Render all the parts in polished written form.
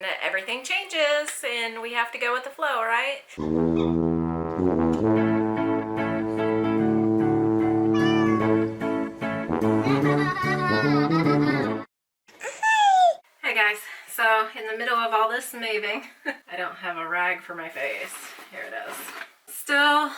Everything changes and we have to go with the flow, right? Hey guys, so in the middle of all this moving, I don't have a rag for my face. Here it is. Still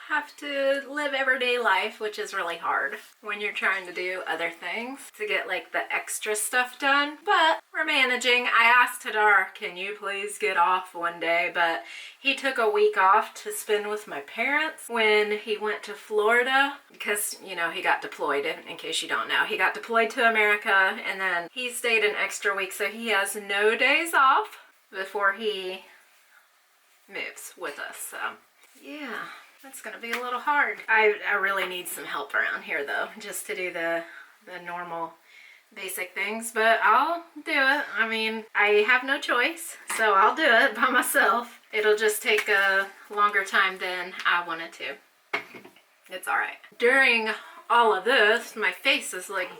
have to live everyday life, which is really hard when you're trying to do other things to get like the extra stuff done, but we're managing. I asked Hadar, can you please get off one day, but he took a week off to spend with my parents when he went to Florida because, you know, he got deployed, in case you don't know. He got deployed to America and then he stayed an extra week, so he has no days off before he moves with us, so yeah. That's gonna be a little hard. I really need some help around here though, just to do the normal basic things, but I'll do it. I mean, I have no choice, so I'll do it by myself. It'll just take a longer time than I wanted to. It's all right. During all of this, my face is like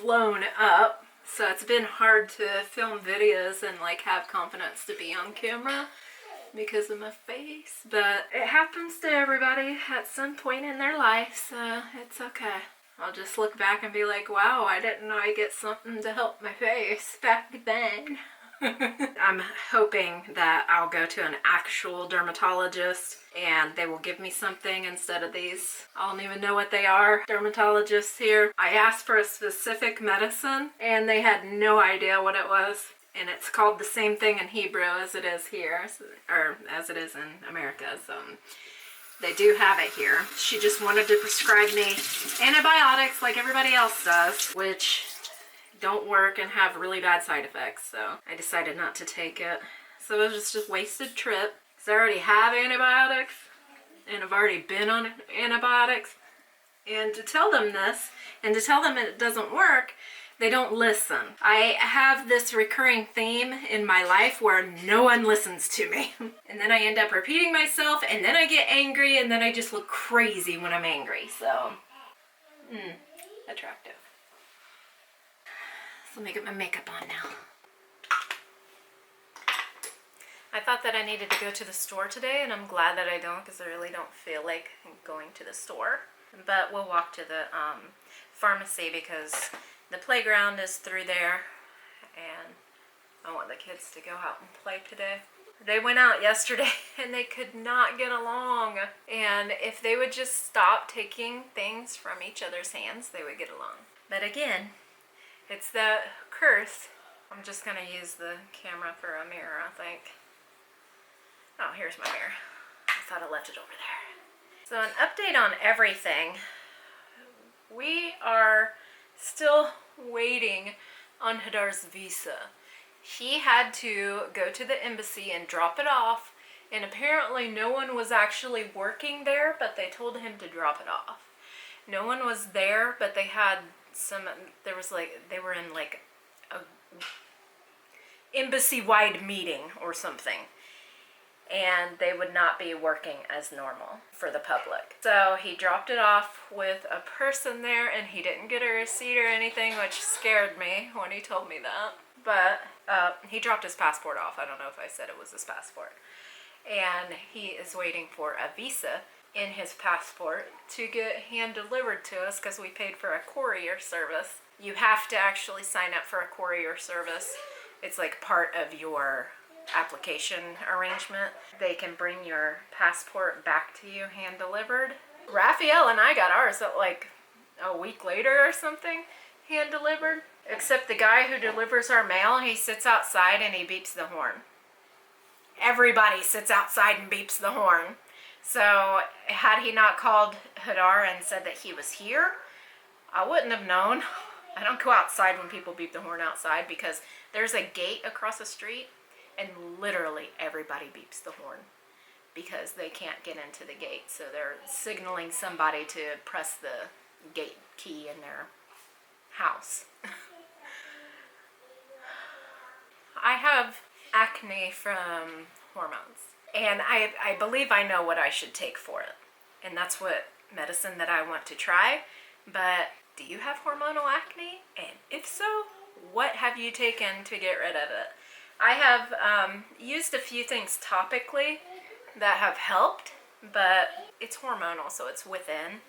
blown up, so it's been hard to film videos and like have confidence to be on camera because of my face, but it happens to everybody at some point in their life, so it's okay. I'll just look back and be like, wow, I didn't know I'd get something to help my face back then. I'm hoping that I'll go to an actual dermatologist and they will give me something instead of these. I don't even know what they are, dermatologists here. I asked for a specific medicine and they had no idea what it was. And it's called the same thing in Hebrew as it is here, or as it is in America, so they do have it here. She just wanted to prescribe me antibiotics like everybody else does, which don't work and have really bad side effects, so I decided not to take it. So it was just a wasted trip, because I already have antibiotics, and I've already been on antibiotics, and to tell them this, and to tell them it doesn't work, they don't listen. I have this recurring theme in my life where no one listens to me. And then I end up repeating myself, and then I get angry, and then I just look crazy when I'm angry. So, attractive. So let me get my makeup on now. I thought that I needed to go to the store today, and I'm glad that I don't, because I really don't feel like going to the store. But we'll walk to the pharmacy because the playground is through there, and I want the kids to go out and play today. They went out yesterday and they could not get along, and if they would just stop taking things from each other's hands, they would get along. But again, it's the curse. I'm just going to use the camera for a mirror, I think. Oh, here's my mirror. I thought I left it over there. So an update on everything. We are still waiting on Hadar's visa. He had to go to the embassy and drop it off, and apparently no one was actually working there, but they told him to drop it off. No one was there, but they had there was like, they were in like a embassy-wide meeting or something, and they would not be working as normal for the public. So he dropped it off with a person there, and he didn't get a receipt or anything, which scared me when he told me that. But he dropped his passport off. I don't know if I said it was his passport. And he is waiting for a visa in his passport to get hand delivered to us because we paid for a courier service. You have to actually sign up for a courier service. It's like part of your application arrangement. They can bring your passport back to you hand delivered. Rafael and I got ours like a week later or something, hand delivered. Except the guy who delivers our mail, he sits outside and he beeps the horn. Everybody sits outside and beeps the horn. So had he not called Hadar and said that he was here, I wouldn't have known. I don't go outside when people beep the horn outside because there's a gate across the street, and literally everybody beeps the horn because they can't get into the gate. So they're signaling somebody to press the gate key in their house. I have acne from hormones, and I believe I know what I should take for it, and that's what medicine that I want to try. But do you have hormonal acne? And if so, what have you taken to get rid of it? I have used a few things topically that have helped, but it's hormonal, so it's within.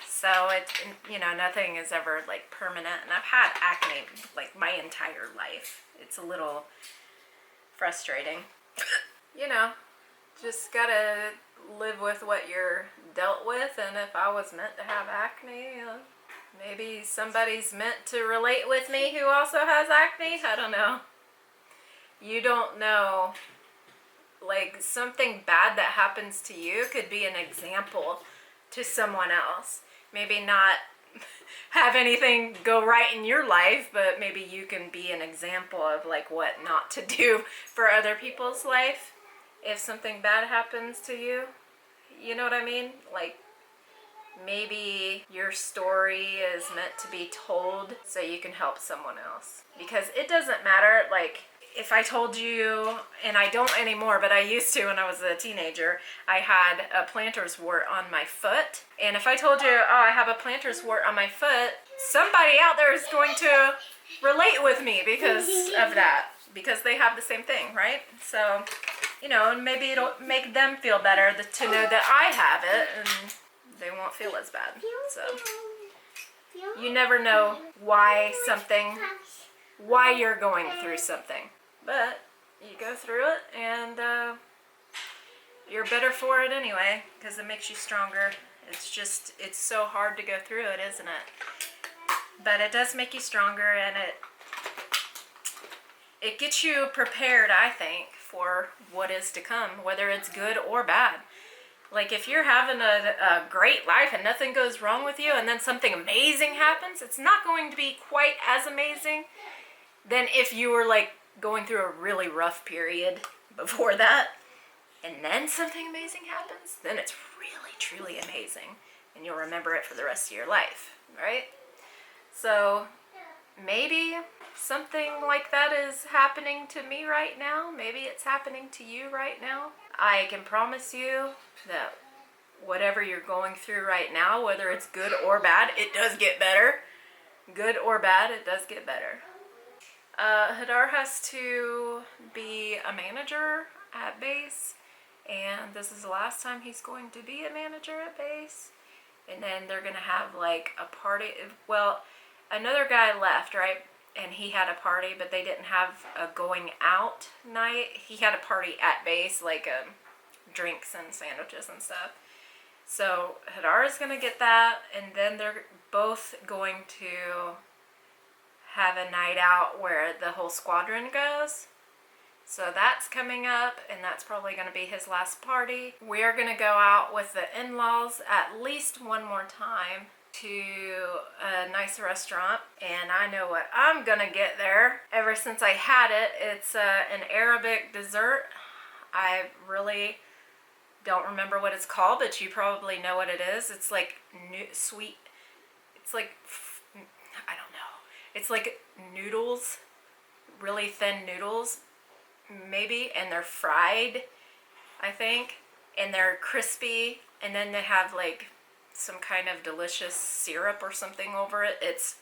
So it, you know, nothing is ever like permanent, and I've had acne like my entire life. It's a little frustrating. You know, just gotta live with what you're dealt with, and if I was meant to have acne, maybe somebody's meant to relate with me who also has acne. I don't know. You don't know. Like, something bad that happens to you could be an example to someone else. Maybe not have anything go right in your life, but maybe you can be an example of like what not to do for other people's life if something bad happens to you. You know what I mean? Like, maybe your story is meant to be told so you can help someone else. Because it doesn't matter, like, if I told you, and I don't anymore, but I used to when I was a teenager, I had a plantar's wart on my foot. And if I told you, oh, I have a plantar's wart on my foot, somebody out there is going to relate with me because of that. Because they have the same thing, right? So, you know, and maybe it'll make them feel better to know that I have it, and they won't feel as bad. So, you never know why you're going through something. But you go through it, and you're better for it anyway, because it makes you stronger. It's so hard to go through it, isn't it? But it does make you stronger, and it gets you prepared, I think, for what is to come, whether it's good or bad. Like, if you're having a great life and nothing goes wrong with you, and then something amazing happens, it's not going to be quite as amazing than if you were, like, going through a really rough period before that, and then something amazing happens. Then it's really, truly amazing, and you'll remember it for the rest of your life, right? So maybe something like that is happening to me right now. Maybe it's happening to you right now. I can promise you that whatever you're going through right now, whether it's good or bad, it does get better. Good or bad, it does get better. Hadar has to be a manager at base, and this is the last time he's going to be a manager at base. And then they're going to have like a party. Well, another guy left, right? And he had a party, but they didn't have a going out night. He had a party at base, like drinks and sandwiches and stuff. So Hadar is going to get that, and then they're both going to have a night out where the whole squadron goes. So that's coming up, and that's probably going to be his last party. We are going to go out with the in-laws at least one more time to a nice restaurant, and I know what I'm going to get there. Ever since I had it, it's an Arabic dessert. I really don't remember what it's called, but you probably know what it is. It's like sweet. It's like, I don't know. It's like noodles, really thin noodles, maybe, and they're fried, I think, and they're crispy, and then they have like some kind of delicious syrup or something over it. It's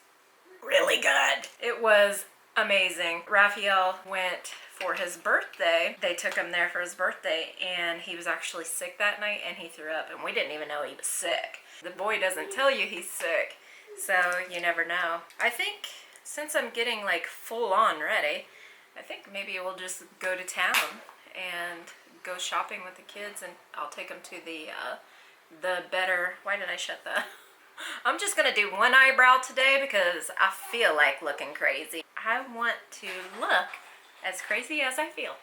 really good. It was amazing. Rafael went for his birthday. They took him there for his birthday, and he was actually sick that night, and he threw up, and we didn't even know he was sick. The boy doesn't tell you he's sick, so you never know. I think since I'm getting like full on ready, I think maybe we'll just go to town and go shopping with the kids, and I'll take them to the better, why did I shut the, I'm just going to do one eyebrow today because I feel like looking crazy. I want to look as crazy as I feel.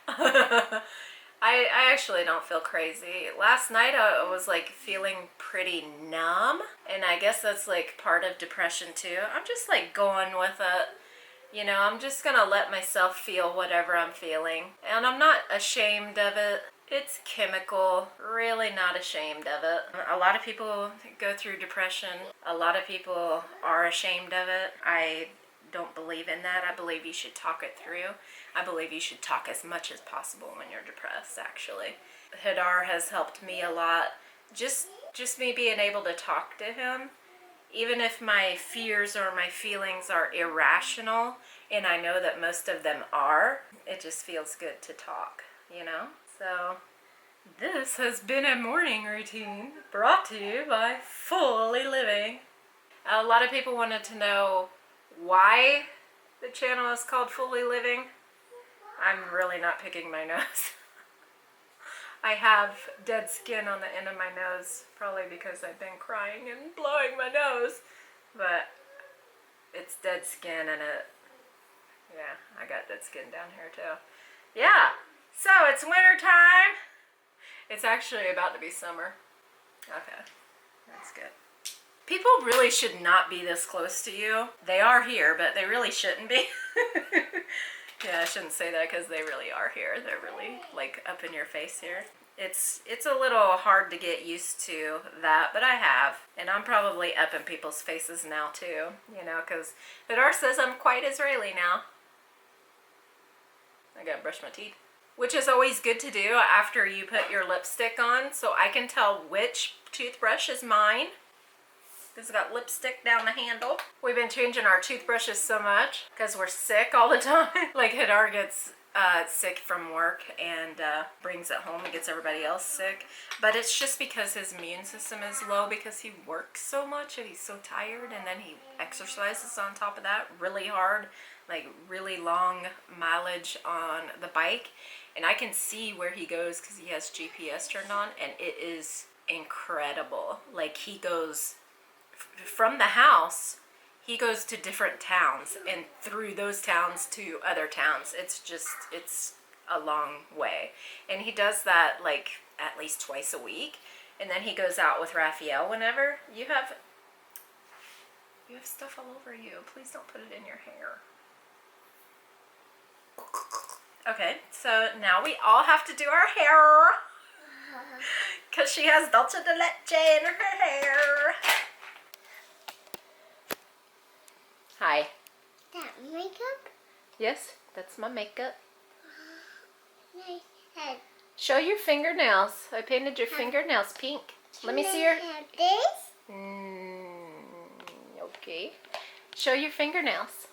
I actually don't feel crazy. Last night I was like feeling pretty numb, and I guess that's like part of depression too. I'm just like going with it. You know, I'm just gonna let myself feel whatever I'm feeling, and I'm not ashamed of it. It's chemical, really not ashamed of it. A lot of people go through depression. A lot of people are ashamed of it. I don't believe in that. I believe you should talk it through. I believe you should talk as much as possible when you're depressed, actually. Hadar has helped me a lot. Just me being able to talk to him, even if my fears or my feelings are irrational and I know that most of them are. It just feels good to talk, you know? So this has been a morning routine brought to you by FoolyLiving. A lot of people wanted to know why the channel is called FoolyLiving. I'm really not picking my nose. I have dead skin on the end of my nose, probably because I've been crying and blowing my nose. But it's dead skin and yeah, I got dead skin down here too. Yeah, so it's winter time. It's actually about to be summer. Okay, that's good. People really should not be this close to you. They are here, but they really shouldn't be. Yeah, I shouldn't say that because they really are here. They're really like up in your face here. It's a little hard to get used to that, but I have. And I'm probably up in people's faces now too, you know, because Hadar says I'm quite Israeli now. I gotta brush my teeth. Which is always good to do after you put your lipstick on, so I can tell which toothbrush is mine. It's got lipstick down the handle. We've been changing our toothbrushes so much because we're sick all the time. Like Hadar gets sick from work and brings it home and gets everybody else sick. But it's just because his immune system is low because he works so much and he's so tired, and then he exercises on top of that really hard, like really long mileage on the bike. And I can see where he goes because he has GPS turned on, and it is incredible. Like he goes from the house, he goes to different towns and through those towns to other towns. It's a long way. And he does that like at least twice a week. And then he goes out with Rafael whenever. You have stuff all over you. Please don't put it in your hair. Okay, so now we all have to do our hair. Because she has dulce de leche in her hair. Hi. That makeup? Yes, that's my makeup. Nice head. Show your fingernails. I painted your fingernails pink. Let me see your... Have this? Okay. Show your fingernails.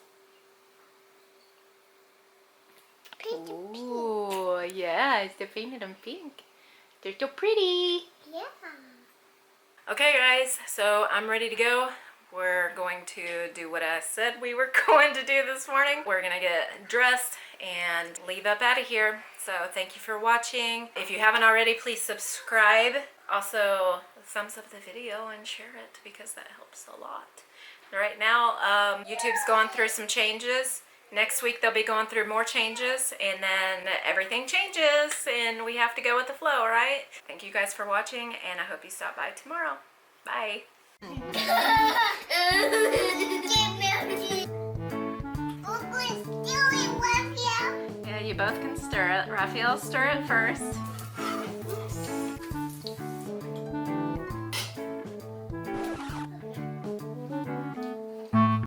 Ooh, yeah, they painted them pink. They're so pretty. Yeah. Okay, guys, so I'm ready to go. We're going to do what I said we were going to do this morning. We're gonna get dressed and leave up out of here. So thank you for watching. If you haven't already, please subscribe. Also, thumbs up the video and share it because that helps a lot. Right now, YouTube's going through some changes. Next week, they'll be going through more changes, and then everything changes, and we have to go with the flow, right? Thank you guys for watching, and I hope you stop by tomorrow. Bye. Yeah, you both can stir it. Rafael, stir it first.